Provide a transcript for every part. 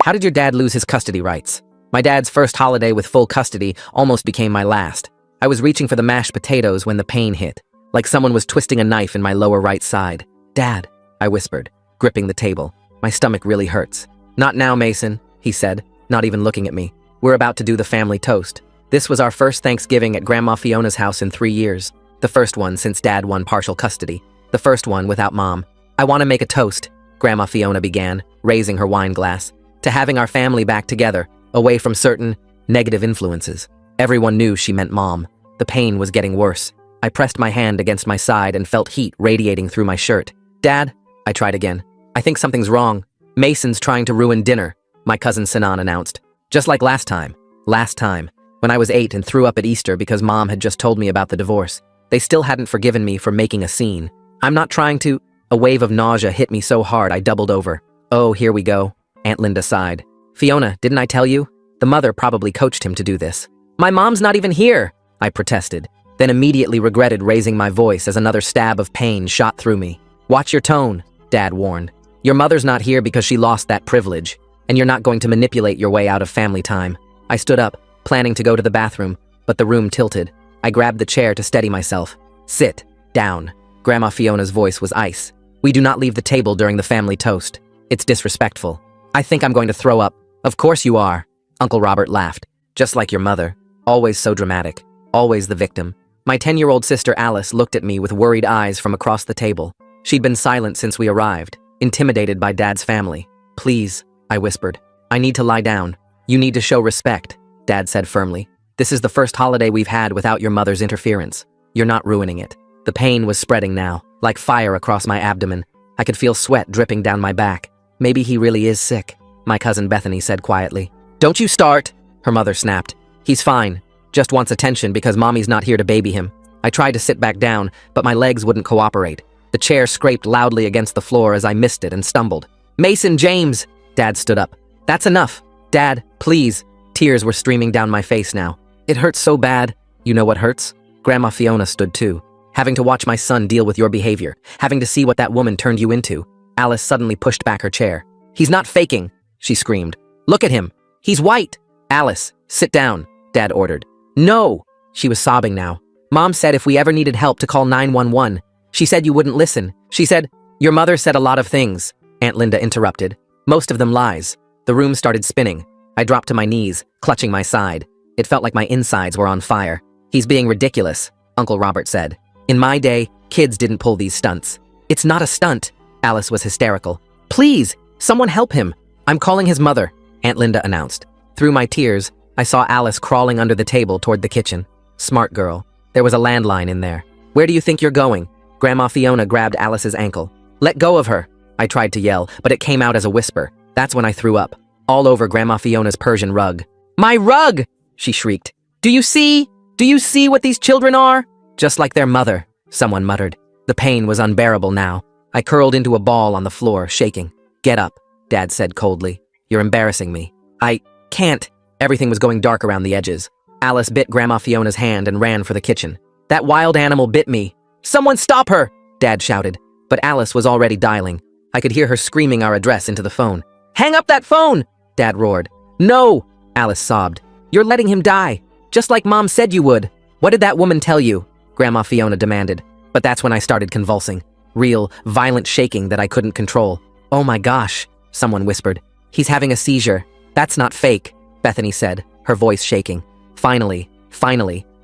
How did your dad lose his custody rights? My dad's first holiday with full custody almost became my last. I was reaching for the mashed potatoes when the pain hit, like someone was twisting a knife in my lower right side. Dad, I whispered, gripping the table. My stomach really hurts. Not now, Mason, he said, not even looking at me. We're about to do the family toast. This was our first Thanksgiving at Grandma Fiona's house in 3 years. The first one since Dad won partial custody. The first one without Mom. I want to make a toast, Grandma Fiona began, raising her wine glass, to having our family back together, away from certain negative influences. Everyone knew she meant Mom. The pain was getting worse. I pressed my hand against my side and felt heat radiating through my shirt. Dad, I tried again. I think something's wrong. Mason's trying to ruin dinner, my cousin Sinan announced. Just like last time. Last time, when I was 8 and threw up at Easter because Mom had just told me about the divorce. They still hadn't forgiven me for making a scene. I'm not trying to. A wave of nausea hit me so hard I doubled over. Oh, here we go. Aunt Linda sighed. Fiona, didn't I tell you? The mother probably coached him to do this. My mom's not even here, I protested, then immediately regretted raising my voice as another stab of pain shot through me. Watch your tone, Dad warned. Your mother's not here because she lost that privilege, and you're not going to manipulate your way out of family time. I stood up, planning to go to the bathroom, but the room tilted. I grabbed the chair to steady myself. Sit down. Grandma Fiona's voice was ice. We do not leave the table during the family toast. It's disrespectful. I think I'm going to throw up. Of course you are. Uncle Robert laughed. Just like your mother. Always so dramatic. Always the victim. My 10-year-old sister Alice looked at me with worried eyes from across the table. She'd been silent since we arrived, intimidated by Dad's family. Please, I whispered. I need to lie down. You need to show respect, Dad said firmly. This is the first holiday we've had without your mother's interference. You're not ruining it. The pain was spreading now, like fire across my abdomen. I could feel sweat dripping down my back. Maybe he really is sick, my cousin Bethany said quietly. Don't you start, her mother snapped. He's fine. Just wants attention because Mommy's not here to baby him. I tried to sit back down, but my legs wouldn't cooperate. The chair scraped loudly against the floor as I missed it and stumbled. Mason James! Dad stood up. That's enough. Dad, please. Tears were streaming down my face now. It hurts so bad. You know what hurts? Grandma Fiona stood too. Having to watch my son deal with your behavior. Having to see what that woman turned you into. Alice suddenly pushed back her chair. He's not faking, she screamed. Look at him. He's white. Alice, sit down, Dad ordered. No! She was sobbing now. Mom said if we ever needed help to call 911. She said you wouldn't listen. She said, your mother said a lot of things, Aunt Linda interrupted. Most of them lies. The room started spinning. I dropped to my knees, clutching my side. It felt like my insides were on fire. He's being ridiculous, Uncle Robert said. In my day, kids didn't pull these stunts. It's not a stunt. Alice was hysterical. Please, someone help him. I'm calling his mother, Aunt Linda announced. Through my tears, I saw Alice crawling under the table toward the kitchen. Smart girl. There was a landline in there. Where do you think you're going? Grandma Fiona grabbed Alice's ankle. Let go of her. I tried to yell, but it came out as a whisper. That's when I threw up. All over Grandma Fiona's Persian rug. My rug! She shrieked. Do you see? Do you see what these children are? Just like their mother, someone muttered. The pain was unbearable now. I curled into a ball on the floor, shaking. Get up, Dad said coldly. You're embarrassing me. I can't. Everything was going dark around the edges. Alice bit Grandma Fiona's hand and ran for the kitchen. That wild animal bit me. Someone stop her, Dad shouted. But Alice was already dialing. I could hear her screaming our address into the phone. Hang up that phone, Dad roared. No, Alice sobbed. You're letting him die, just like Mom said you would. What did that woman tell you? Grandma Fiona demanded. But that's when I started convulsing. Real, violent shaking that I couldn't control. Oh my gosh, someone whispered. He's having a seizure. That's not fake, Bethany said, her voice shaking. Finally,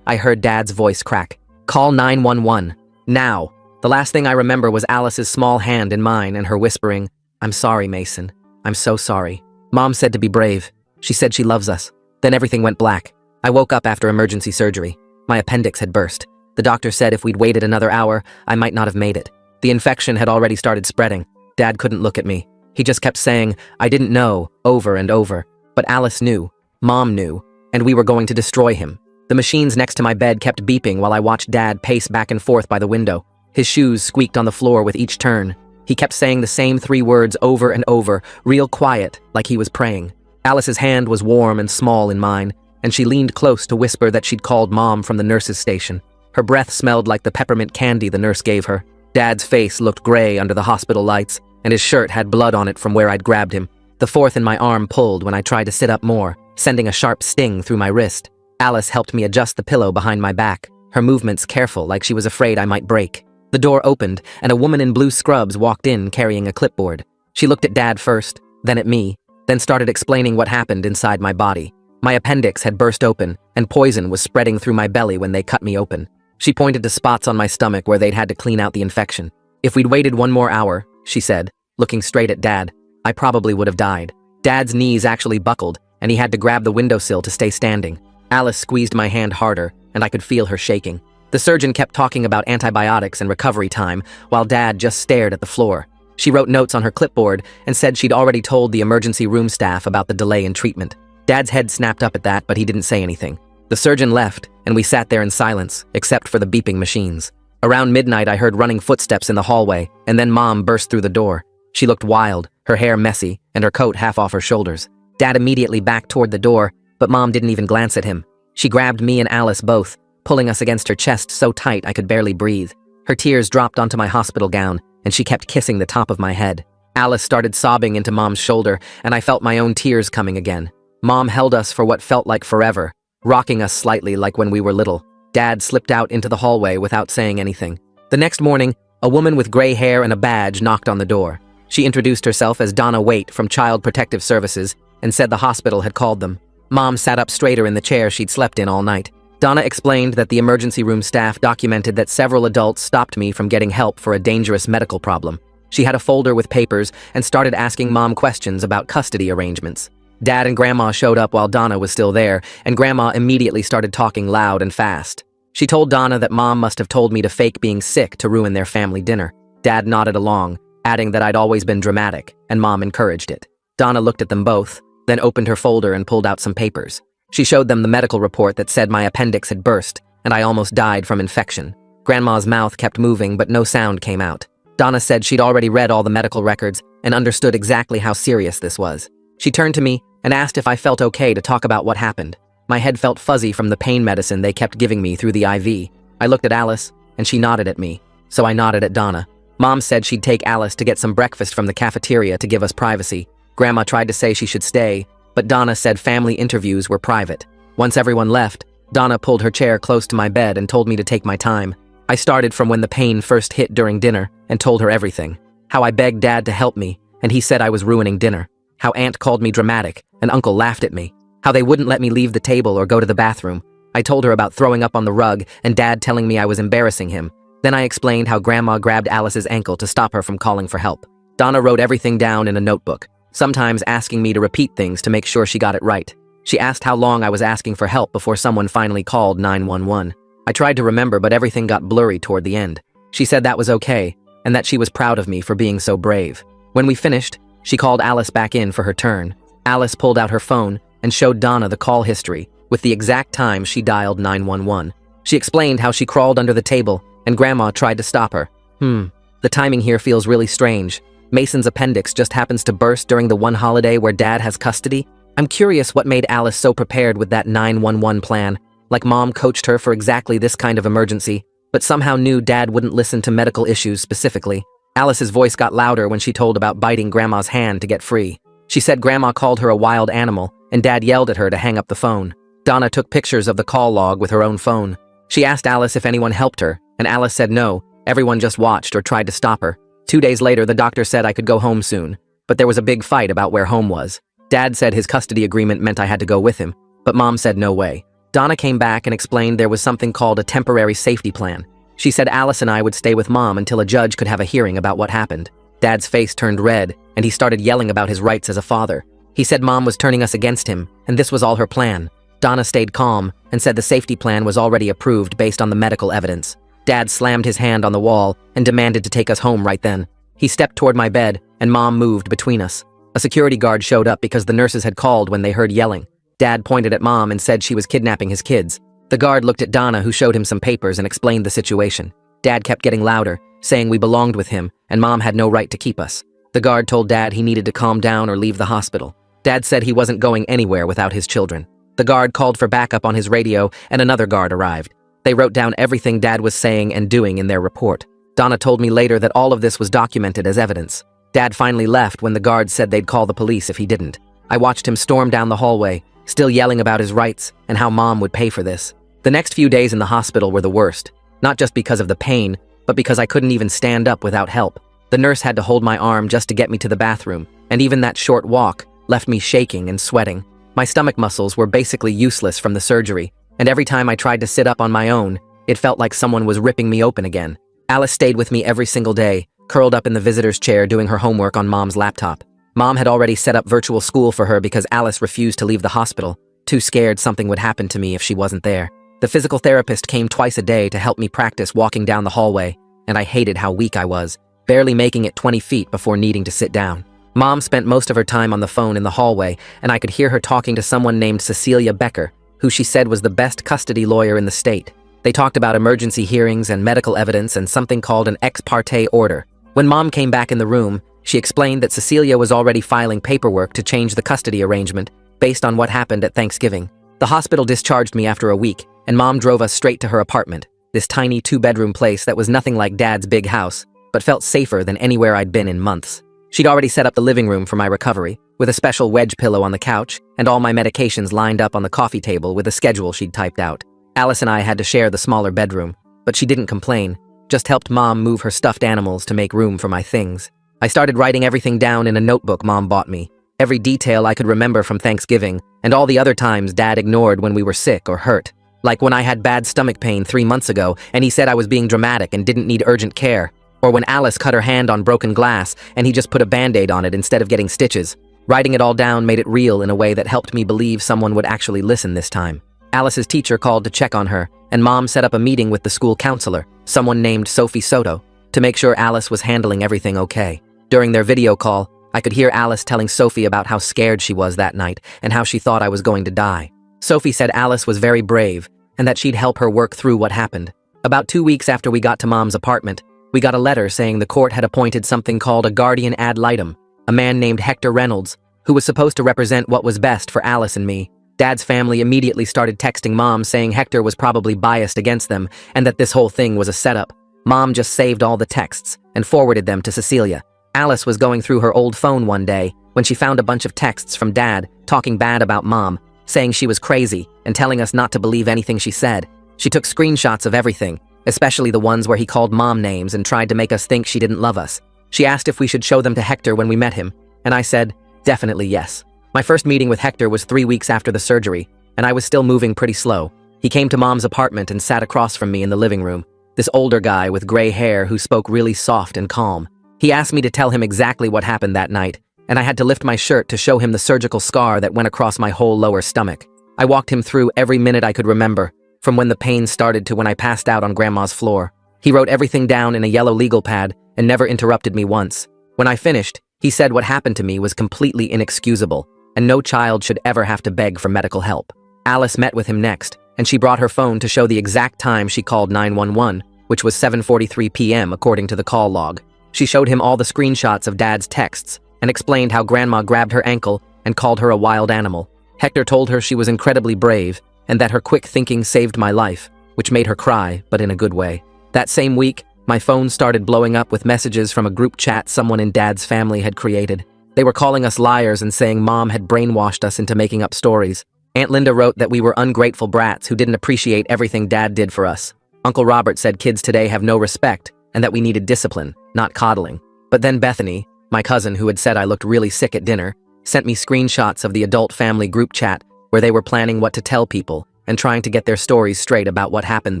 I heard Dad's voice crack. Call 911. Now. The last thing I remember was Alice's small hand in mine and her whispering, I'm sorry, Mason. I'm so sorry. Mom said to be brave. She said she loves us. Then everything went black. I woke up after emergency surgery. My appendix had burst. The doctor said if we'd waited another hour, I might not have made it. The infection had already started spreading. Dad couldn't look at me. He just kept saying, I didn't know, over and over. But Alice knew. Mom knew. And we were going to destroy him. The machines next to my bed kept beeping while I watched Dad pace back and forth by the window. His shoes squeaked on the floor with each turn. He kept saying the same 3 words over and over, real quiet, like he was praying. Alice's hand was warm and small in mine, and she leaned close to whisper that she'd called Mom from the nurse's station. Her breath smelled like the peppermint candy the nurse gave her. Dad's face looked gray under the hospital lights, and his shirt had blood on it from where I'd grabbed him. The fourth in my arm pulled when I tried to sit up more, sending a sharp sting through my wrist. Alice helped me adjust the pillow behind my back, her movements careful like she was afraid I might break. The door opened, and a woman in blue scrubs walked in carrying a clipboard. She looked at Dad first, then at me, then started explaining what happened inside my body. My appendix had burst open, and poison was spreading through my belly when they cut me open. She pointed to spots on my stomach where they'd had to clean out the infection. If we'd waited 1 more hour, she said, looking straight at Dad, I probably would have died. Dad's knees actually buckled, and he had to grab the windowsill to stay standing. Alice squeezed my hand harder, and I could feel her shaking. The surgeon kept talking about antibiotics and recovery time, while Dad just stared at the floor. She wrote notes on her clipboard and said she'd already told the emergency room staff about the delay in treatment. Dad's head snapped up at that, but he didn't say anything. The surgeon left, and we sat there in silence, except for the beeping machines. Around midnight, I heard running footsteps in the hallway, and then Mom burst through the door. She looked wild, her hair messy, and her coat half off her shoulders. Dad immediately backed toward the door, but Mom didn't even glance at him. She grabbed me and Alice both, pulling us against her chest so tight I could barely breathe. Her tears dropped onto my hospital gown, and she kept kissing the top of my head. Alice started sobbing into Mom's shoulder, and I felt my own tears coming again. Mom held us for what felt like forever, rocking us slightly like when we were little. Dad slipped out into the hallway without saying anything. The next morning, a woman with gray hair and a badge knocked on the door. She introduced herself as Donna Waite from Child Protective Services and said the hospital had called them. Mom sat up straighter in the chair she'd slept in all night. Donna explained that the emergency room staff documented that several adults stopped me from getting help for a dangerous medical problem. She had a folder with papers and started asking Mom questions about custody arrangements. Dad and Grandma showed up while Donna was still there, and Grandma immediately started talking loud and fast. She told Donna that Mom must have told me to fake being sick to ruin their family dinner. Dad nodded along, adding that I'd always been dramatic, and Mom encouraged it. Donna looked at them both, then opened her folder and pulled out some papers. She showed them the medical report that said my appendix had burst, and I almost died from infection. Grandma's mouth kept moving, but no sound came out. Donna said she'd already read all the medical records and understood exactly how serious this was. She turned to me and asked if I felt okay to talk about what happened. My head felt fuzzy from the pain medicine they kept giving me through the IV. I looked at Alice, and she nodded at me, so I nodded at Donna. Mom said she'd take Alice to get some breakfast from the cafeteria to give us privacy. Grandma tried to say she should stay, but Donna said family interviews were private. Once everyone left, Donna pulled her chair close to my bed and told me to take my time. I started from when the pain first hit during dinner and told her everything. How I begged Dad to help me, and he said I was ruining dinner. How Aunt called me dramatic, and Uncle laughed at me. How they wouldn't let me leave the table or go to the bathroom. I told her about throwing up on the rug and Dad telling me I was embarrassing him. Then I explained how Grandma grabbed Alice's ankle to stop her from calling for help. Donna wrote everything down in a notebook, sometimes asking me to repeat things to make sure she got it right. She asked how long I was asking for help before someone finally called 911. I tried to remember, but everything got blurry toward the end. She said that was okay, and that she was proud of me for being so brave. When we finished, she called Alice back in for her turn. Alice pulled out her phone and showed Donna the call history with the exact time she dialed 911. She explained how she crawled under the table and Grandma tried to stop her. The timing here feels really strange. Mason's appendix just happens to burst during the one holiday where Dad has custody. I'm curious what made Alice so prepared with that 911 plan, like Mom coached her for exactly this kind of emergency, but somehow knew Dad wouldn't listen to medical issues specifically. Alice's voice got louder when she told about biting Grandma's hand to get free. She said Grandma called her a wild animal, and Dad yelled at her to hang up the phone. Donna took pictures of the call log with her own phone. She asked Alice if anyone helped her, and Alice said no, everyone just watched or tried to stop her. 2 days later, the doctor said I could go home soon, but there was a big fight about where home was. Dad said his custody agreement meant I had to go with him, but Mom said no way. Donna came back and explained there was something called a temporary safety plan. She said Alice and I would stay with Mom until a judge could have a hearing about what happened. Dad's face turned red, and he started yelling about his rights as a father. He said Mom was turning us against him, and this was all her plan. Donna stayed calm and said the safety plan was already approved based on the medical evidence. Dad slammed his hand on the wall and demanded to take us home right then. He stepped toward my bed, and Mom moved between us. A security guard showed up because the nurses had called when they heard yelling. Dad pointed at Mom and said she was kidnapping his kids. The guard looked at Donna, who showed him some papers and explained the situation. Dad kept getting louder, saying we belonged with him, and Mom had no right to keep us. The guard told Dad he needed to calm down or leave the hospital. Dad said he wasn't going anywhere without his children. The guard called for backup on his radio, and another guard arrived. They wrote down everything Dad was saying and doing in their report. Donna told me later that all of this was documented as evidence. Dad finally left when the guards said they'd call the police if he didn't. I watched him storm down the hallway, still yelling about his rights and how Mom would pay for this. The next few days in the hospital were the worst, not just because of the pain, but because I couldn't even stand up without help. The nurse had to hold my arm just to get me to the bathroom, and even that short walk left me shaking and sweating. My stomach muscles were basically useless from the surgery, and every time I tried to sit up on my own, it felt like someone was ripping me open again. Alice stayed with me every single day, curled up in the visitor's chair doing her homework on Mom's laptop. Mom had already set up virtual school for her because Alice refused to leave the hospital, too scared something would happen to me if she wasn't there. The physical therapist came twice a day to help me practice walking down the hallway, and I hated how weak I was, barely making it 20 feet before needing to sit down. Mom spent most of her time on the phone in the hallway, and I could hear her talking to someone named Cecilia Becker, who she said was the best custody lawyer in the state. They talked about emergency hearings and medical evidence and something called an ex parte order. When Mom came back in the room, she explained that Cecilia was already filing paperwork to change the custody arrangement based on what happened at Thanksgiving. The hospital discharged me after a week, and Mom drove us straight to her apartment, this tiny 2-bedroom place that was nothing like Dad's big house, but felt safer than anywhere I'd been in months. She'd already set up the living room for my recovery, with a special wedge pillow on the couch, and all my medications lined up on the coffee table with a schedule she'd typed out. Alice and I had to share the smaller bedroom, but she didn't complain, just helped Mom move her stuffed animals to make room for my things. I started writing everything down in a notebook Mom bought me, every detail I could remember from Thanksgiving, and all the other times Dad ignored when we were sick or hurt. Like when I had bad stomach pain 3 months ago and he said I was being dramatic and didn't need urgent care, or when Alice cut her hand on broken glass and he just put a band-aid on it instead of getting stitches. Writing it all down made it real in a way that helped me believe someone would actually listen this time. Alice's teacher called to check on her, and Mom set up a meeting with the school counselor, someone named Sophie Soto, to make sure Alice was handling everything okay. During their video call, I could hear Alice telling Sophie about how scared she was that night and how she thought I was going to die. Sophie said Alice was very brave and that she'd help her work through what happened. About 2 weeks after we got to Mom's apartment, we got a letter saying the court had appointed something called a guardian ad litem, a man named Hector Reynolds, who was supposed to represent what was best for Alice and me. Dad's family immediately started texting Mom saying Hector was probably biased against them and that this whole thing was a setup. Mom just saved all the texts and forwarded them to Cecilia. Alice was going through her old phone one day when she found a bunch of texts from Dad talking bad about Mom, saying she was crazy and telling us not to believe anything she said. She took screenshots of everything, especially the ones where he called Mom names and tried to make us think she didn't love us. She asked if we should show them to Hector when we met him, and I said, definitely yes. My first meeting with Hector was 3 weeks after the surgery, and I was still moving pretty slow. He came to Mom's apartment and sat across from me in the living room, this older guy with gray hair who spoke really soft and calm. He asked me to tell him exactly what happened that night, and I had to lift my shirt to show him the surgical scar that went across my whole lower stomach. I walked him through every minute I could remember, from when the pain started to when I passed out on Grandma's floor. He wrote everything down in a yellow legal pad and never interrupted me once. When I finished, he said what happened to me was completely inexcusable, and no child should ever have to beg for medical help. Alice met with him next, and she brought her phone to show the exact time she called 911, which was 7:43 p.m. according to the call log. She showed him all the screenshots of Dad's texts and explained how Grandma grabbed her ankle and called her a wild animal. Hector told her she was incredibly brave and that her quick thinking saved my life, which made her cry, but in a good way. That same week, my phone started blowing up with messages from a group chat someone in Dad's family had created. They were calling us liars and saying Mom had brainwashed us into making up stories. Aunt Linda wrote that we were ungrateful brats who didn't appreciate everything Dad did for us. Uncle Robert said kids today have no respect and that we needed discipline, not coddling. But then Bethany, my cousin who had said I looked really sick at dinner, sent me screenshots of the adult family group chat where they were planning what to tell people and trying to get their stories straight about what happened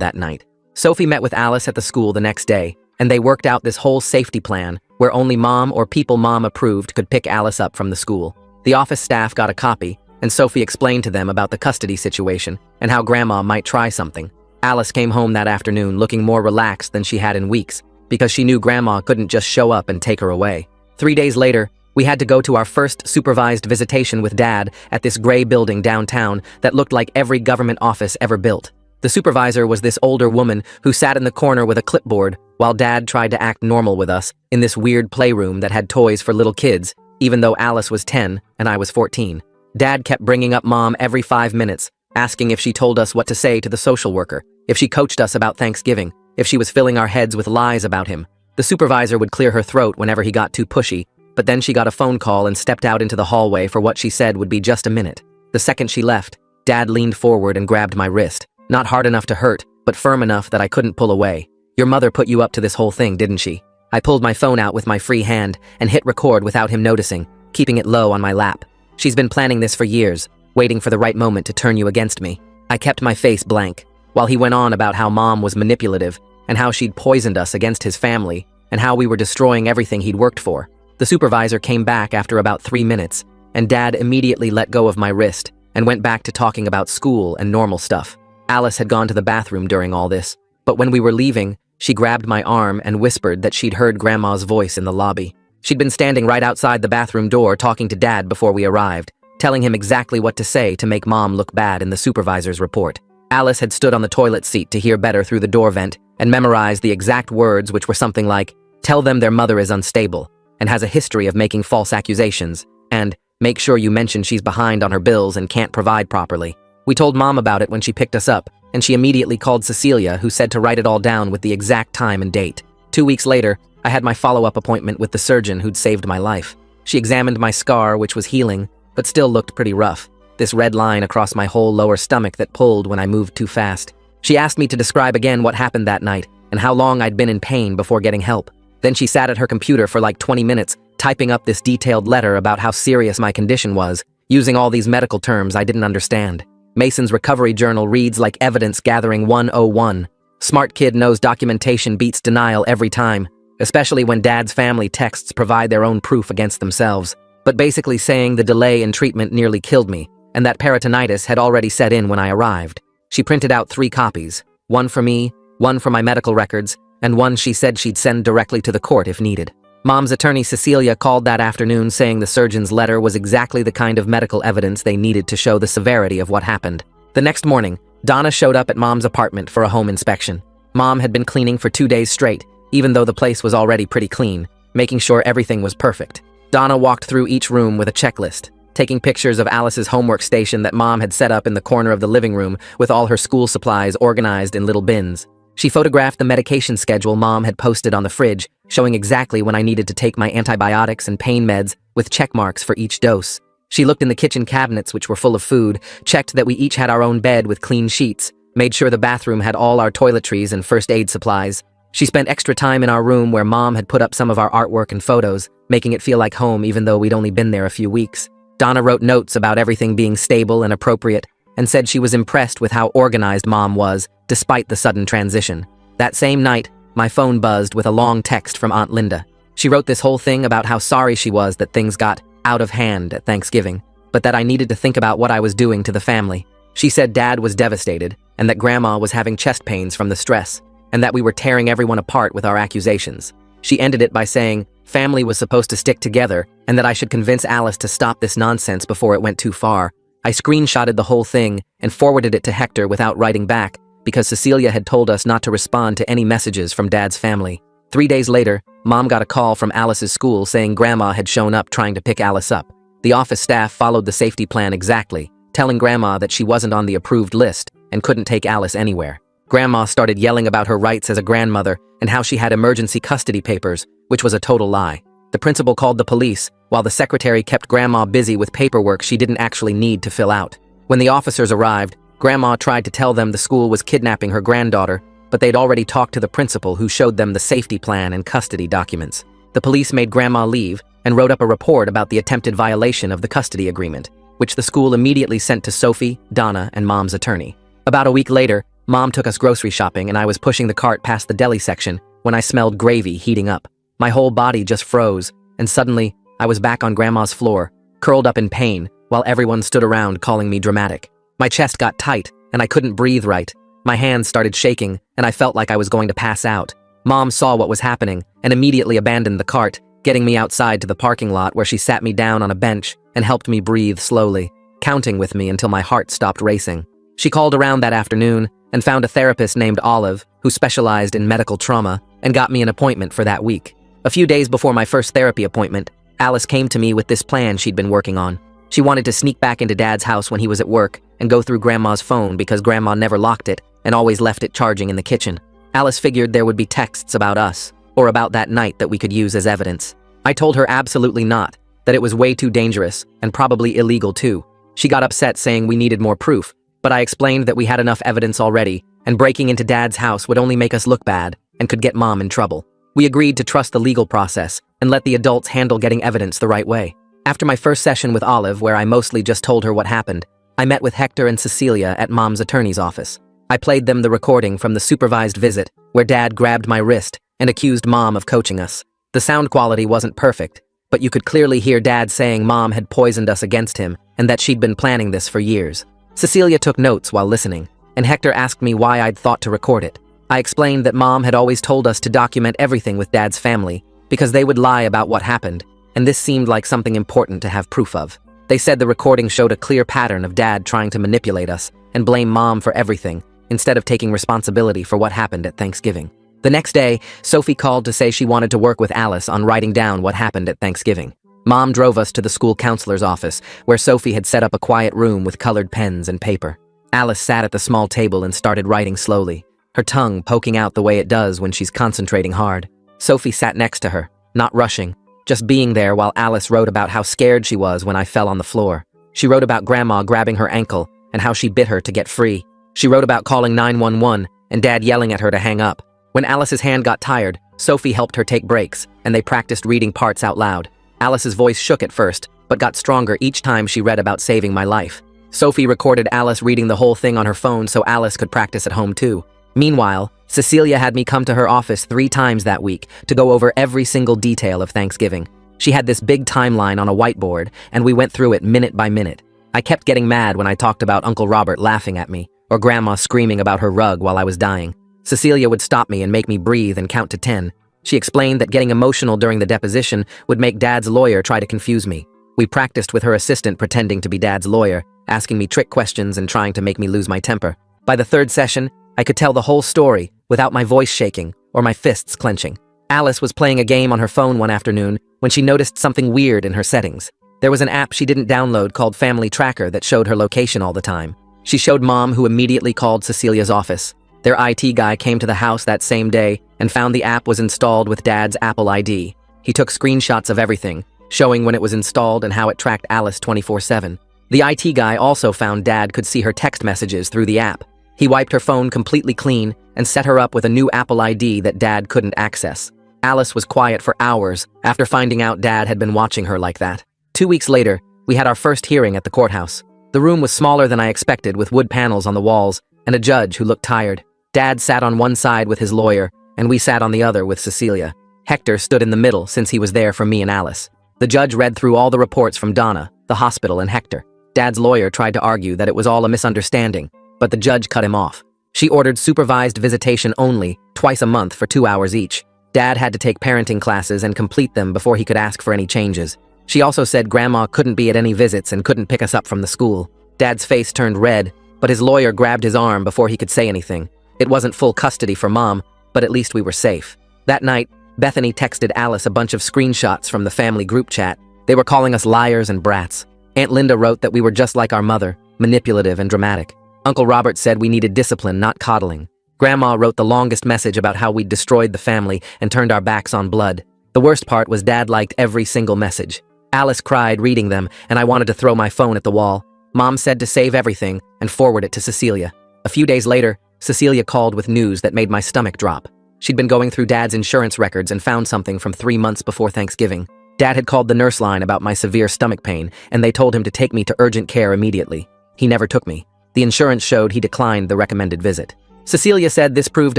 that night. Sophie met with Alice at the school the next day, and they worked out this whole safety plan where only Mom or people Mom approved could pick Alice up from the school. The office staff got a copy, and Sophie explained to them about the custody situation and how Grandma might try something. Alice came home that afternoon looking more relaxed than she had in weeks, because she knew Grandma couldn't just show up and take her away. 3 days later, we had to go to our first supervised visitation with Dad at this gray building downtown that looked like every government office ever built. The supervisor was this older woman who sat in the corner with a clipboard while Dad tried to act normal with us in this weird playroom that had toys for little kids, even though Alice was 10 and I was 14. Dad kept bringing up Mom every 5 minutes, asking if she told us what to say to the social worker, if she coached us about Thanksgiving, if she was filling our heads with lies about him. The supervisor would clear her throat whenever he got too pushy, but then she got a phone call and stepped out into the hallway for what she said would be just a minute. The second she left, Dad leaned forward and grabbed my wrist. Not hard enough to hurt, but firm enough that I couldn't pull away. "Your mother put you up to this whole thing, didn't she?" I pulled my phone out with my free hand and hit record without him noticing, keeping it low on my lap. "She's been planning this for years, waiting for the right moment to turn you against me." I kept my face blank, while he went on about how Mom was manipulative and how she'd poisoned us against his family and how we were destroying everything he'd worked for. The supervisor came back after about 3 minutes, and Dad immediately let go of my wrist and went back to talking about school and normal stuff. Alice had gone to the bathroom during all this, but when we were leaving, she grabbed my arm and whispered that she'd heard Grandma's voice in the lobby. She'd been standing right outside the bathroom door talking to Dad before we arrived, telling him exactly what to say to make Mom look bad in the supervisor's report. Alice had stood on the toilet seat to hear better through the door vent and memorized the exact words, which were something like, "Tell them their mother is unstable and has a history of making false accusations, and make sure you mention she's behind on her bills and can't provide properly." We told Mom about it when she picked us up, and she immediately called Cecilia, who said to write it all down with the exact time and date. 2 weeks later, I had my follow-up appointment with the surgeon who'd saved my life. She examined my scar, which was healing, but still looked pretty rough. This red line across my whole lower stomach that pulled when I moved too fast. She asked me to describe again what happened that night and how long I'd been in pain before getting help. Then she sat at her computer for like 20 minutes, typing up this detailed letter about how serious my condition was, using all these medical terms I didn't understand. Mason's recovery journal reads like evidence gathering 101. Smart kid knows documentation beats denial every time, especially when Dad's family texts provide their own proof against themselves. But basically saying the delay in treatment nearly killed me, and that peritonitis had already set in when I arrived. She printed out 3 copies, one for me, one for my medical records, and one she said she'd send directly to the court if needed. Mom's attorney Cecilia called that afternoon saying the surgeon's letter was exactly the kind of medical evidence they needed to show the severity of what happened. The next morning, Donna showed up at Mom's apartment for a home inspection. Mom had been cleaning for 2 days straight, even though the place was already pretty clean, making sure everything was perfect. Donna walked through each room with a checklist, taking pictures of Alice's homework station that Mom had set up in the corner of the living room with all her school supplies organized in little bins. She photographed the medication schedule Mom had posted on the fridge, showing exactly when I needed to take my antibiotics and pain meds with check marks for each dose. She looked in the kitchen cabinets, which were full of food, checked that we each had our own bed with clean sheets, made sure the bathroom had all our toiletries and first aid supplies. She spent extra time in our room where Mom had put up some of our artwork and photos, making it feel like home even though we'd only been there a few weeks. Donna wrote notes about everything being stable and appropriate, and said she was impressed with how organized Mom was, despite the sudden transition. That same night, my phone buzzed with a long text from Aunt Linda. She wrote this whole thing about how sorry she was that things got out of hand at Thanksgiving, but that I needed to think about what I was doing to the family. She said Dad was devastated, and that Grandma was having chest pains from the stress, and that we were tearing everyone apart with our accusations. She ended it by saying family was supposed to stick together, and that I should convince Alice to stop this nonsense before it went too far. I screenshotted the whole thing and forwarded it to Hector without writing back, because Cecilia had told us not to respond to any messages from Dad's family. 3 days later, Mom got a call from Alice's school saying Grandma had shown up trying to pick Alice up. The office staff followed the safety plan exactly, telling Grandma that she wasn't on the approved list and couldn't take Alice anywhere. Grandma started yelling about her rights as a grandmother and how she had emergency custody papers, which was a total lie. The principal called the police, while the secretary kept Grandma busy with paperwork she didn't actually need to fill out. When the officers arrived, Grandma tried to tell them the school was kidnapping her granddaughter, but they'd already talked to the principal, who showed them the safety plan and custody documents. The police made Grandma leave and wrote up a report about the attempted violation of the custody agreement, which the school immediately sent to Sophie, Donna, and Mom's attorney. About a week later, Mom took us grocery shopping and I was pushing the cart past the deli section when I smelled gravy heating up. My whole body just froze, and suddenly, I was back on Grandma's floor, curled up in pain, while everyone stood around calling me dramatic. My chest got tight, and I couldn't breathe right. My hands started shaking, and I felt like I was going to pass out. Mom saw what was happening and immediately abandoned the cart, getting me outside to the parking lot where she sat me down on a bench and helped me breathe slowly, counting with me until my heart stopped racing. She called around that afternoon and found a therapist named Olive who specialized in medical trauma and got me an appointment for that week. A few days before my first therapy appointment, Alice came to me with this plan she'd been working on. She wanted to sneak back into Dad's house when he was at work and go through Grandma's phone because Grandma never locked it and always left it charging in the kitchen. Alice figured there would be texts about us, or about that night, that we could use as evidence. I told her absolutely not, that it was way too dangerous, and probably illegal too. She got upset saying we needed more proof, but I explained that we had enough evidence already, and breaking into Dad's house would only make us look bad, and could get Mom in trouble. We agreed to trust the legal process, and let the adults handle getting evidence the right way. After my first session with Olive, where I mostly just told her what happened, I met with Hector and Cecilia at Mom's attorney's office. I played them the recording from the supervised visit, where Dad grabbed my wrist and accused Mom of coaching us. The sound quality wasn't perfect, but you could clearly hear Dad saying Mom had poisoned us against him and that she'd been planning this for years. Cecilia took notes while listening, and Hector asked me why I'd thought to record it. I explained that Mom had always told us to document everything with Dad's family because they would lie about what happened, and this seemed like something important to have proof of. They said the recording showed a clear pattern of Dad trying to manipulate us and blame Mom for everything instead of taking responsibility for what happened at Thanksgiving. The next day, Sophie called to say she wanted to work with Alice on writing down what happened at Thanksgiving. Mom drove us to the school counselor's office, where Sophie had set up a quiet room with colored pens and paper. Alice sat at the small table and started writing slowly, her tongue poking out the way it does when she's concentrating hard. Sophie sat next to her, not rushing, just being there while Alice wrote about how scared she was when I fell on the floor. She wrote about Grandma grabbing her ankle and how she bit her to get free. She wrote about calling 911 and Dad yelling at her to hang up. When Alice's hand got tired, Sophie helped her take breaks, and they practiced reading parts out loud. Alice's voice shook at first, but got stronger each time she read about saving my life. Sophie recorded Alice reading the whole thing on her phone so Alice could practice at home too. Meanwhile, Cecilia had me come to her office 3 times that week to go over every single detail of Thanksgiving. She had this big timeline on a whiteboard, and we went through it minute by minute. I kept getting mad when I talked about Uncle Robert laughing at me, or Grandma screaming about her rug while I was dying. Cecilia would stop me and make me breathe and count to 10. She explained that getting emotional during the deposition would make Dad's lawyer try to confuse me. We practiced with her assistant pretending to be Dad's lawyer, asking me trick questions and trying to make me lose my temper. By the 3rd session, I could tell the whole story without my voice shaking or my fists clenching. Alice was playing a game on her phone one afternoon when she noticed something weird in her settings. There was an app she didn't download called Family Tracker that showed her location all the time. She showed Mom, who immediately called Cecilia's office. Their IT guy came to the house that same day and found the app was installed with Dad's Apple ID. He took screenshots of everything, showing when it was installed and how it tracked Alice 24/7. The IT guy also found Dad could see her text messages through the app. He wiped her phone completely clean and set her up with a new Apple ID that Dad couldn't access. Alice was quiet for hours after finding out Dad had been watching her like that. 2 weeks later, we had our first hearing at the courthouse. The room was smaller than I expected, with wood panels on the walls and a judge who looked tired. Dad sat on one side with his lawyer, and we sat on the other with Cecilia. Hector stood in the middle since he was there for me and Alice. The judge read through all the reports from Donna, the hospital, and Hector. Dad's lawyer tried to argue that it was all a misunderstanding, but the judge cut him off. She ordered supervised visitation only, twice a month for 2 hours each. Dad had to take parenting classes and complete them before he could ask for any changes. She also said Grandma couldn't be at any visits and couldn't pick us up from the school. Dad's face turned red, but his lawyer grabbed his arm before he could say anything. It wasn't full custody for Mom, but at least we were safe. That night, Bethany texted Alice a bunch of screenshots from the family group chat. They were calling us liars and brats. Aunt Linda wrote that we were just like our mother, manipulative and dramatic. Uncle Robert said we needed discipline, not coddling. Grandma wrote the longest message about how we'd destroyed the family and turned our backs on blood. The worst part was Dad liked every single message. Alice cried reading them, and I wanted to throw my phone at the wall. Mom said to save everything and forward it to Cecilia. A few days later, Cecilia called with news that made my stomach drop. She'd been going through Dad's insurance records and found something from 3 months before Thanksgiving. Dad had called the nurse line about my severe stomach pain, and they told him to take me to urgent care immediately. He never took me. The insurance showed he declined the recommended visit. Cecilia said this proved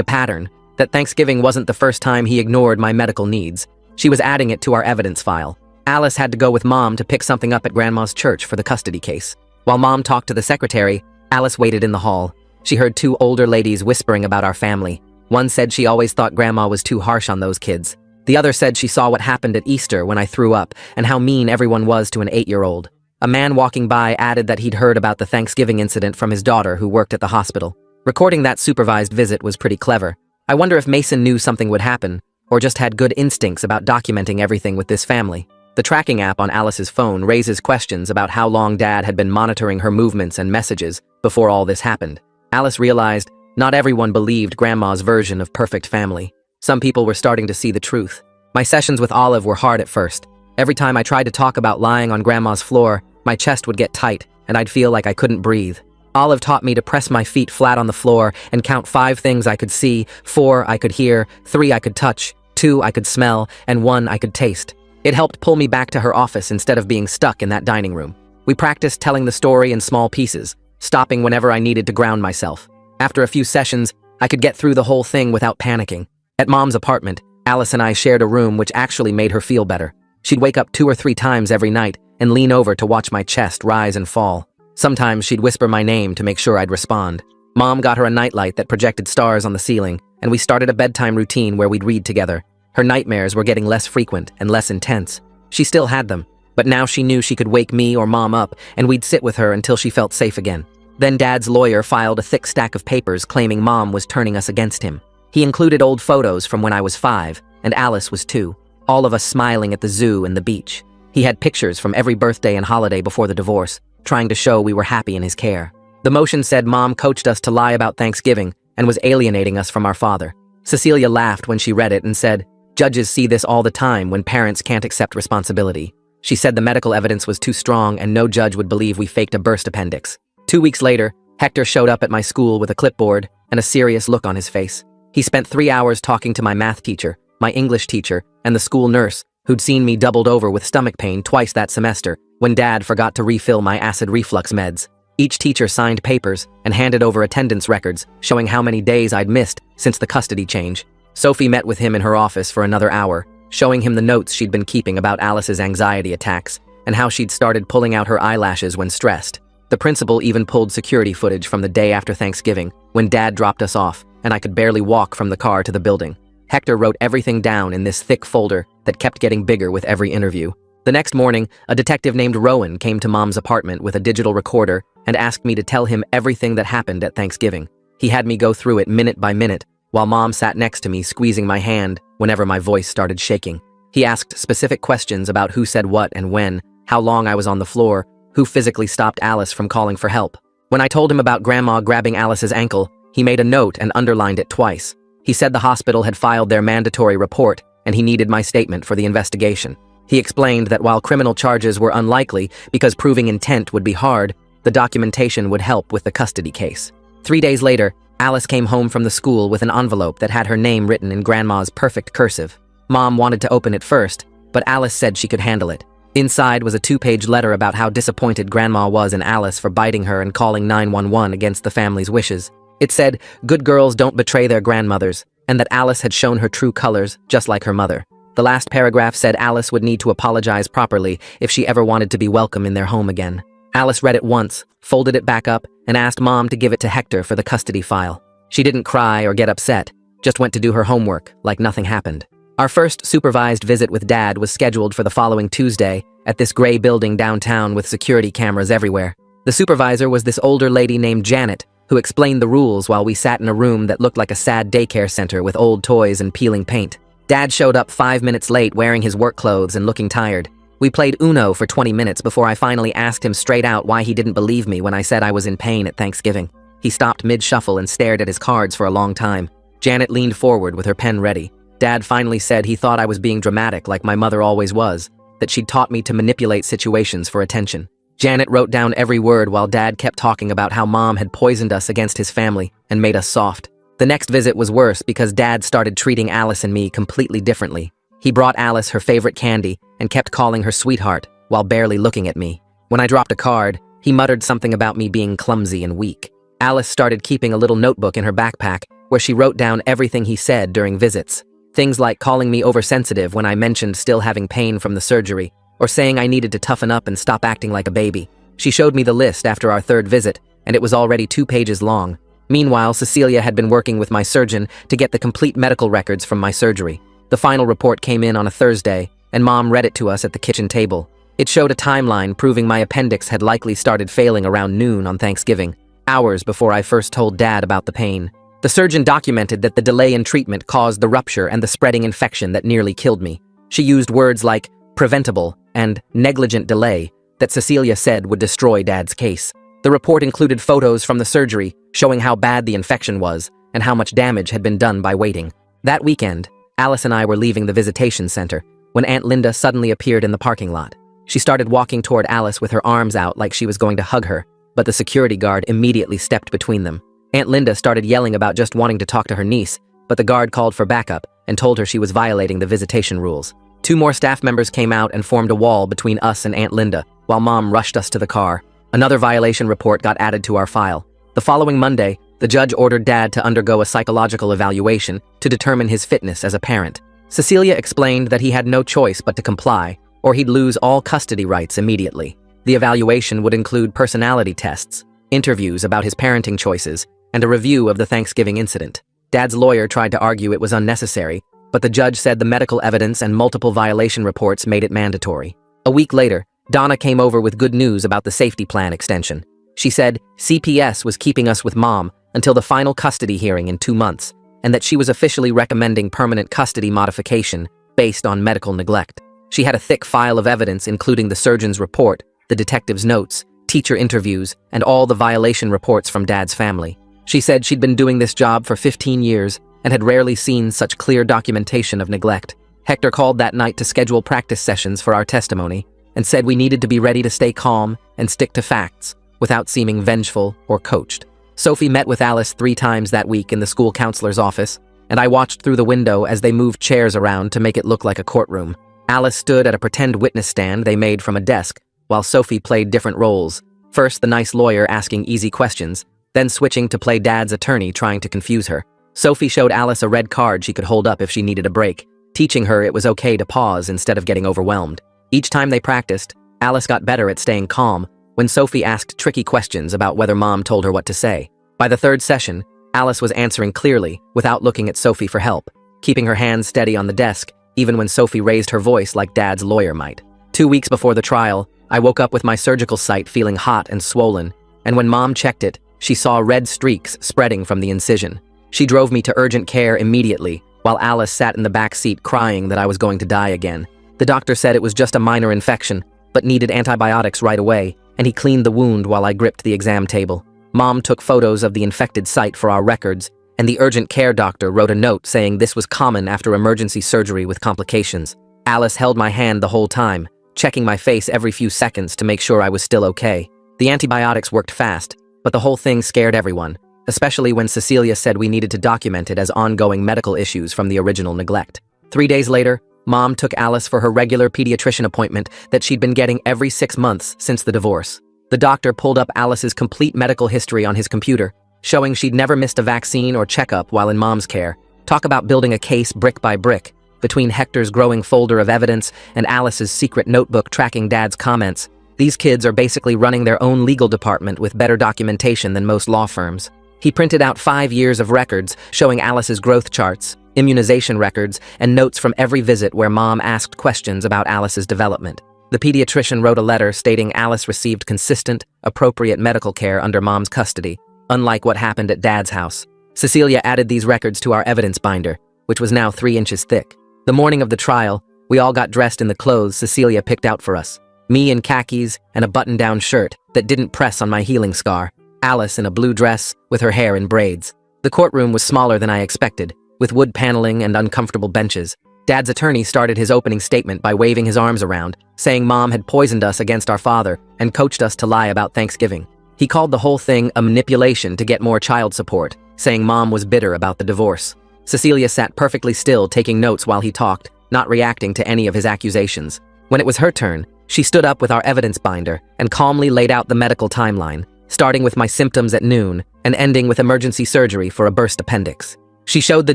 a pattern, that Thanksgiving wasn't the first time he ignored my medical needs. She was adding it to our evidence file. Alice had to go with Mom to pick something up at Grandma's church for the custody case. While Mom talked to the secretary, Alice waited in the hall. She heard 2 older ladies whispering about our family. One said she always thought Grandma was too harsh on those kids. The other said she saw what happened at Easter when I threw up and how mean everyone was to an 8-year-old. A man walking by added that he'd heard about the Thanksgiving incident from his daughter who worked at the hospital. Recording that supervised visit was pretty clever. I wonder if Mason knew something would happen, or just had good instincts about documenting everything with this family. The tracking app on Alice's phone raises questions about how long Dad had been monitoring her movements and messages before all this happened. Alice realized not everyone believed Grandma's version of perfect family. Some people were starting to see the truth. My sessions with Olive were hard at first. Every time I tried to talk about lying on Grandma's floor, my chest would get tight, and I'd feel like I couldn't breathe. Olive taught me to press my feet flat on the floor and count 5 things I could see, 4 I could hear, 3 I could touch, 2 I could smell, and 1 I could taste. It helped pull me back to her office instead of being stuck in that dining room. We practiced telling the story in small pieces, stopping whenever I needed to ground myself. After a few sessions, I could get through the whole thing without panicking. At Mom's apartment, Alice and I shared a room which actually made her feel better. She'd wake up 2 or 3 times every night and lean over to watch my chest rise and fall. Sometimes she'd whisper my name to make sure I'd respond. Mom got her a nightlight that projected stars on the ceiling, and we started a bedtime routine where we'd read together. Her nightmares were getting less frequent and less intense. She still had them, but now she knew she could wake me or Mom up, and we'd sit with her until she felt safe again. Then Dad's lawyer filed a thick stack of papers claiming Mom was turning us against him. He included old photos from when I was 5, and Alice was 2, all of us smiling at the zoo and the beach. He had pictures from every birthday and holiday before the divorce, trying to show we were happy in his care. The motion said Mom coached us to lie about Thanksgiving and was alienating us from our father. Cecilia laughed when she read it and said, "Judges see this all the time when parents can't accept responsibility." She said the medical evidence was too strong and no judge would believe we faked a burst appendix. 2 weeks later, Hector showed up at my school with a clipboard and a serious look on his face. He spent 3 hours talking to my math teacher, my English teacher, and the school nurse, who'd seen me doubled over with stomach pain twice that semester when Dad forgot to refill my acid reflux meds. Each teacher signed papers and handed over attendance records showing how many days I'd missed since the custody change. Sophie met with him in her office for another hour, showing him the notes she'd been keeping about Alice's anxiety attacks and how she'd started pulling out her eyelashes when stressed. The principal even pulled security footage from the day after Thanksgiving when Dad dropped us off and I could barely walk from the car to the building. Hector wrote everything down in this thick folder that kept getting bigger with every interview. The next morning, a detective named Rowan came to Mom's apartment with a digital recorder and asked me to tell him everything that happened at Thanksgiving. He had me go through it minute by minute, while Mom sat next to me squeezing my hand whenever my voice started shaking. He asked specific questions about who said what and when, how long I was on the floor, who physically stopped Alice from calling for help. When I told him about Grandma grabbing Alice's ankle, he made a note and underlined it twice. He said the hospital had filed their mandatory report and he needed my statement for the investigation. He explained that while criminal charges were unlikely because proving intent would be hard, the documentation would help with the custody case. 3 days later, Alice came home from the school with an envelope that had her name written in Grandma's perfect cursive. Mom wanted to open it first, but Alice said she could handle it. Inside was a 2-page letter about how disappointed Grandma was in Alice for biting her and calling 911 against the family's wishes. It said, good girls don't betray their grandmothers, and that Alice had shown her true colors, just like her mother. The last paragraph said Alice would need to apologize properly if she ever wanted to be welcome in their home again. Alice read it once, folded it back up, and asked Mom to give it to Hector for the custody file. She didn't cry or get upset, just went to do her homework like nothing happened. Our first supervised visit with Dad was scheduled for the following Tuesday at this gray building downtown with security cameras everywhere. The supervisor was this older lady named Janet, who explained the rules while we sat in a room that looked like a sad daycare center with old toys and peeling paint. Dad showed up 5 minutes late wearing his work clothes and looking tired. We played Uno for 20 minutes before I finally asked him straight out why he didn't believe me when I said I was in pain at Thanksgiving. He stopped mid-shuffle and stared at his cards for a long time. Janet leaned forward with her pen ready. Dad finally said he thought I was being dramatic like my mother always was, that she'd taught me to manipulate situations for attention. Janet wrote down every word while Dad kept talking about how Mom had poisoned us against his family and made us soft. The next visit was worse because Dad started treating Alice and me completely differently. He brought Alice her favorite candy and kept calling her sweetheart while barely looking at me. When I dropped a card, he muttered something about me being clumsy and weak. Alice started keeping a little notebook in her backpack where she wrote down everything he said during visits. Things like calling me oversensitive when I mentioned still having pain from the surgery, or saying I needed to toughen up and stop acting like a baby. She showed me the list after our 3rd visit, and it was already 2 pages long. Meanwhile, Cecilia had been working with my surgeon to get the complete medical records from my surgery. The final report came in on a Thursday, and Mom read it to us at the kitchen table. It showed a timeline proving my appendix had likely started failing around noon on Thanksgiving, hours before I first told Dad about the pain. The surgeon documented that the delay in treatment caused the rupture and the spreading infection that nearly killed me. She used words like preventable and negligent delay that Cecilia said would destroy Dad's case. The report included photos from the surgery showing how bad the infection was and how much damage had been done by waiting. That weekend, Alice and I were leaving the visitation center when Aunt Linda suddenly appeared in the parking lot. She started walking toward Alice with her arms out like she was going to hug her, but the security guard immediately stepped between them. Aunt Linda started yelling about just wanting to talk to her niece, but the guard called for backup and told her she was violating the visitation rules. 2 more staff members came out and formed a wall between us and Aunt Linda, while Mom rushed us to the car. Another violation report got added to our file. The following Monday, the judge ordered Dad to undergo a psychological evaluation to determine his fitness as a parent. Cecilia explained that he had no choice but to comply, or he'd lose all custody rights immediately. The evaluation would include personality tests, interviews about his parenting choices, and a review of the Thanksgiving incident. Dad's lawyer tried to argue it was unnecessary, but the judge said the medical evidence and multiple violation reports made it mandatory. A week later, Donna came over with good news about the safety plan extension. She said CPS was keeping us with Mom until the final custody hearing in 2 months, and that she was officially recommending permanent custody modification based on medical neglect. She had a thick file of evidence including the surgeon's report, the detective's notes, teacher interviews, and all the violation reports from Dad's family. She said she'd been doing this job for 15 years and had rarely seen such clear documentation of neglect. Hector called that night to schedule practice sessions for our testimony and said we needed to be ready to stay calm and stick to facts without seeming vengeful or coached. Sophie met with Alice 3 times that week in the school counselor's office, and I watched through the window as they moved chairs around to make it look like a courtroom. Alice stood at a pretend witness stand they made from a desk, while Sophie played different roles. First, the nice lawyer asking easy questions, then switching to play Dad's attorney trying to confuse her. Sophie showed Alice a red card she could hold up if she needed a break, teaching her it was okay to pause instead of getting overwhelmed. Each time they practiced, Alice got better at staying calm when Sophie asked tricky questions about whether Mom told her what to say. By the 3rd session, Alice was answering clearly without looking at Sophie for help, keeping her hands steady on the desk even when Sophie raised her voice like Dad's lawyer might. 2 weeks before the trial, I woke up with my surgical site feeling hot and swollen, and when Mom checked it, she saw red streaks spreading from the incision. She drove me to urgent care immediately, while Alice sat in the back seat crying that I was going to die again. The doctor said it was just a minor infection, but needed antibiotics right away, and he cleaned the wound while I gripped the exam table. Mom took photos of the infected site for our records, and the urgent care doctor wrote a note saying this was common after emergency surgery with complications. Alice held my hand the whole time, checking my face every few seconds to make sure I was still okay. The antibiotics worked fast, but the whole thing scared everyone, especially when Cecilia said we needed to document it as ongoing medical issues from the original neglect. 3 days later, Mom took Alice for her regular pediatrician appointment that she'd been getting every 6 months since the divorce. The doctor pulled up Alice's complete medical history on his computer, showing she'd never missed a vaccine or checkup while in Mom's care. Talk about building a case brick by brick. Between Hector's growing folder of evidence and Alice's secret notebook tracking Dad's comments, these kids are basically running their own legal department with better documentation than most law firms. He printed out 5 years of records showing Alice's growth charts, immunization records, and notes from every visit where Mom asked questions about Alice's development. The pediatrician wrote a letter stating Alice received consistent, appropriate medical care under Mom's custody, unlike what happened at Dad's house. Cecilia added these records to our evidence binder, which was now 3 inches thick. The morning of the trial, we all got dressed in the clothes Cecilia picked out for us. Me in khakis and a button-down shirt that didn't press on my healing scar. Alice in a blue dress with her hair in braids. The courtroom was smaller than I expected, with wood paneling and uncomfortable benches. Dad's attorney started his opening statement by waving his arms around, saying Mom had poisoned us against our father and coached us to lie about Thanksgiving. He called the whole thing a manipulation to get more child support, saying Mom was bitter about the divorce. Cecilia sat perfectly still taking notes while he talked, not reacting to any of his accusations. When it was her turn, she stood up with our evidence binder and calmly laid out the medical timeline, starting with my symptoms at noon and ending with emergency surgery for a burst appendix. She showed the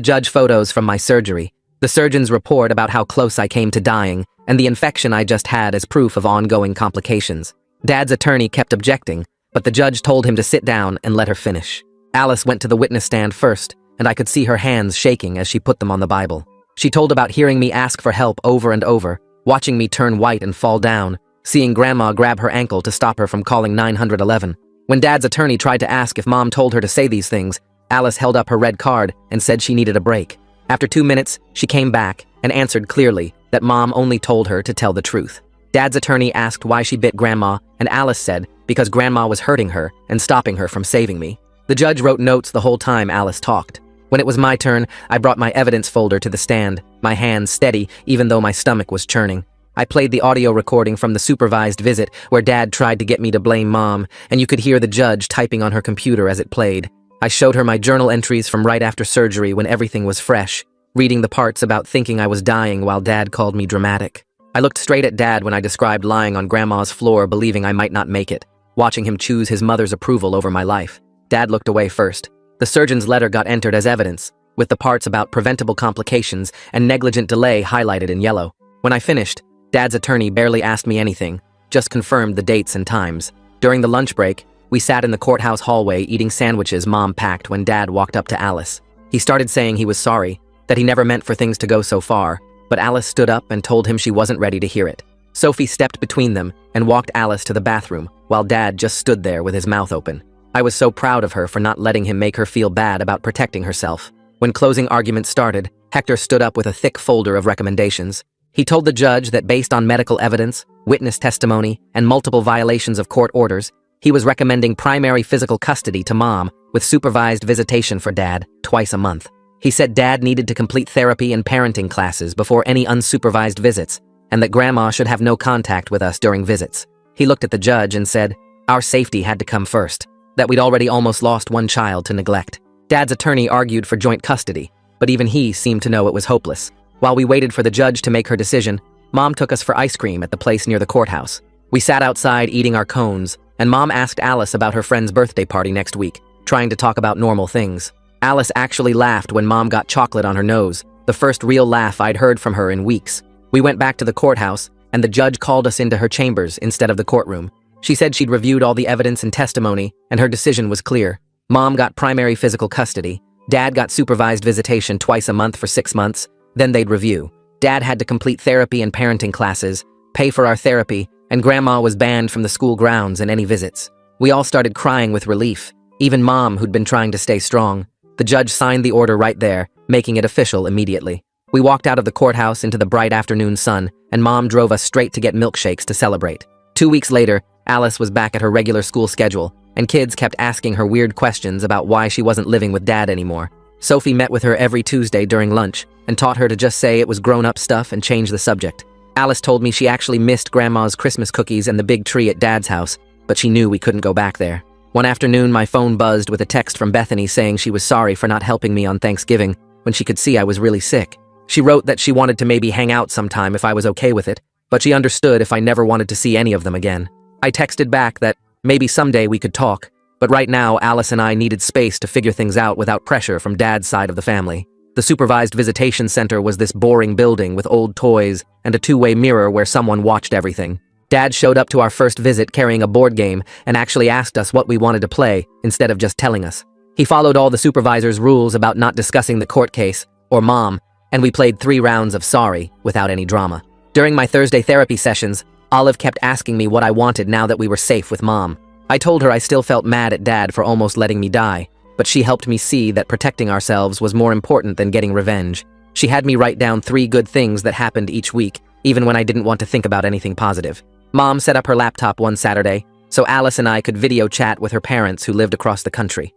judge photos from my surgery, the surgeon's report about how close I came to dying, and the infection I just had as proof of ongoing complications. Dad's attorney kept objecting, but the judge told him to sit down and let her finish. Alice went to the witness stand first, and I could see her hands shaking as she put them on the Bible. She told about hearing me ask for help over and over, watching me turn white and fall down, seeing Grandma grab her ankle to stop her from calling 911. When Dad's attorney tried to ask if Mom told her to say these things, Alice held up her red card and said she needed a break. After 2 minutes, she came back and answered clearly that Mom only told her to tell the truth. Dad's attorney asked why she bit Grandma, and Alice said because Grandma was hurting her and stopping her from saving me. The judge wrote notes the whole time Alice talked. When it was my turn, I brought my evidence folder to the stand, my hands steady even though my stomach was churning. I played the audio recording from the supervised visit where Dad tried to get me to blame Mom, and you could hear the judge typing on her computer as it played. I showed her my journal entries from right after surgery when everything was fresh, reading the parts about thinking I was dying while Dad called me dramatic. I looked straight at Dad when I described lying on Grandma's floor believing I might not make it, watching him choose his mother's approval over my life. Dad looked away first. The surgeon's letter got entered as evidence, with the parts about preventable complications and negligent delay highlighted in yellow. When I finished, Dad's attorney barely asked me anything, just confirmed the dates and times. During the lunch break, we sat in the courthouse hallway eating sandwiches Mom packed when Dad walked up to Alice. He started saying he was sorry, that he never meant for things to go so far, but Alice stood up and told him she wasn't ready to hear it. Sophie stepped between them and walked Alice to the bathroom, while Dad just stood there with his mouth open. I was so proud of her for not letting him make her feel bad about protecting herself. When closing arguments started, Hector stood up with a thick folder of recommendations. He told the judge that based on medical evidence, witness testimony, and multiple violations of court orders, he was recommending primary physical custody to Mom with supervised visitation for Dad twice a month. He said Dad needed to complete therapy and parenting classes before any unsupervised visits, and that Grandma should have no contact with us during visits. He looked at the judge and said, our safety had to come first, that we'd already almost lost one child to neglect. Dad's attorney argued for joint custody, but even he seemed to know it was hopeless. While we waited for the judge to make her decision, Mom took us for ice cream at the place near the courthouse. We sat outside eating our cones, and Mom asked Alice about her friend's birthday party next week, trying to talk about normal things. Alice actually laughed when Mom got chocolate on her nose, the first real laugh I'd heard from her in weeks. We went back to the courthouse, and the judge called us into her chambers instead of the courtroom. She said she'd reviewed all the evidence and testimony, and her decision was clear. Mom got primary physical custody. Dad got supervised visitation twice a month for 6 months. Then they'd review. Dad had to complete therapy and parenting classes, pay for our therapy, and Grandma was banned from the school grounds and any visits. We all started crying with relief, even Mom, who'd been trying to stay strong. The judge signed the order right there, making it official immediately. We walked out of the courthouse into the bright afternoon sun, and Mom drove us straight to get milkshakes to celebrate. 2 weeks later, Alice was back at her regular school schedule, and kids kept asking her weird questions about why she wasn't living with Dad anymore. Sophie met with her every Tuesday during lunch and taught her to just say it was grown-up stuff and change the subject. Alice told me she actually missed Grandma's Christmas cookies and the big tree at Dad's house, but she knew we couldn't go back there. One afternoon, my phone buzzed with a text from Bethany saying she was sorry for not helping me on Thanksgiving when she could see I was really sick. She wrote that she wanted to maybe hang out sometime if I was okay with it, but she understood if I never wanted to see any of them again. I texted back that maybe someday we could talk, but right now Alice and I needed space to figure things out without pressure from Dad's side of the family. The supervised visitation center was this boring building with old toys and a two-way mirror where someone watched everything. Dad showed up to our first visit carrying a board game and actually asked us what we wanted to play instead of just telling us. He followed all the supervisor's rules about not discussing the court case, or Mom, and we played 3 rounds of sorry without any drama. During my Thursday therapy sessions, Olive kept asking me what I wanted now that we were safe with Mom. I told her I still felt mad at Dad for almost letting me die, but she helped me see that protecting ourselves was more important than getting revenge. She had me write down 3 good things that happened each week, even when I didn't want to think about anything positive. Mom set up her laptop one Saturday, so Alice and I could video chat with her parents who lived across the country.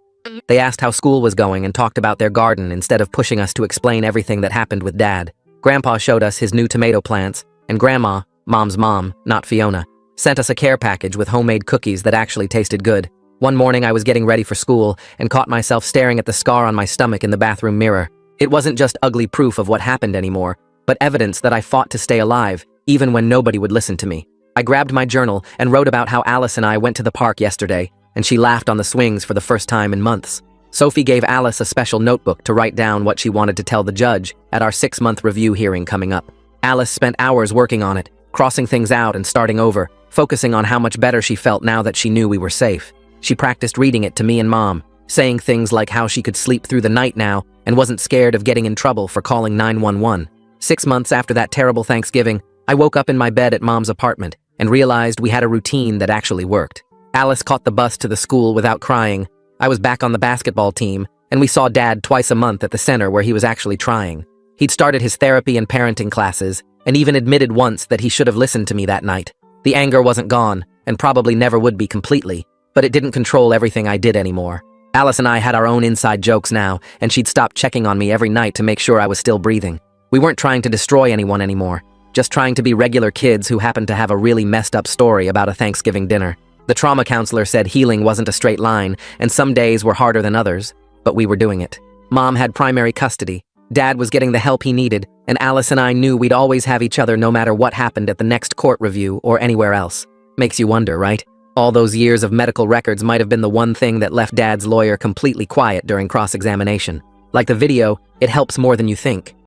They asked how school was going and talked about their garden instead of pushing us to explain everything that happened with Dad. Grandpa showed us his new tomato plants, and Grandma, Mom's mom, not Fiona, sent us a care package with homemade cookies that actually tasted good. One morning I was getting ready for school and caught myself staring at the scar on my stomach in the bathroom mirror. It wasn't just ugly proof of what happened anymore, but evidence that I fought to stay alive, even when nobody would listen to me. I grabbed my journal and wrote about how Alice and I went to the park yesterday, and she laughed on the swings for the first time in months. Sophie gave Alice a special notebook to write down what she wanted to tell the judge at our 6-month review hearing coming up. Alice spent hours working on it, crossing things out and starting over, focusing on how much better she felt now that she knew we were safe. She practiced reading it to me and Mom, saying things like how she could sleep through the night now and wasn't scared of getting in trouble for calling 911. 6 months after that terrible Thanksgiving, I woke up in my bed at Mom's apartment and realized we had a routine that actually worked. Alice caught the bus to the school without crying. I was back on the basketball team, and we saw Dad twice a month at the center where he was actually trying. He'd started his therapy and parenting classes, and even admitted once that he should have listened to me that night. The anger wasn't gone, and probably never would be completely, but it didn't control everything I did anymore. Alice and I had our own inside jokes now, and she'd stop checking on me every night to make sure I was still breathing. We weren't trying to destroy anyone anymore, just trying to be regular kids who happened to have a really messed up story about a Thanksgiving dinner. The trauma counselor said healing wasn't a straight line, and some days were harder than others, but we were doing it. Mom had primary custody. Dad was getting the help he needed, and Alice and I knew we'd always have each other no matter what happened at the next court review or anywhere else. Makes you wonder, right? All those years of medical records might have been the one thing that left Dad's lawyer completely quiet during cross-examination. Like the video, it helps more than you think.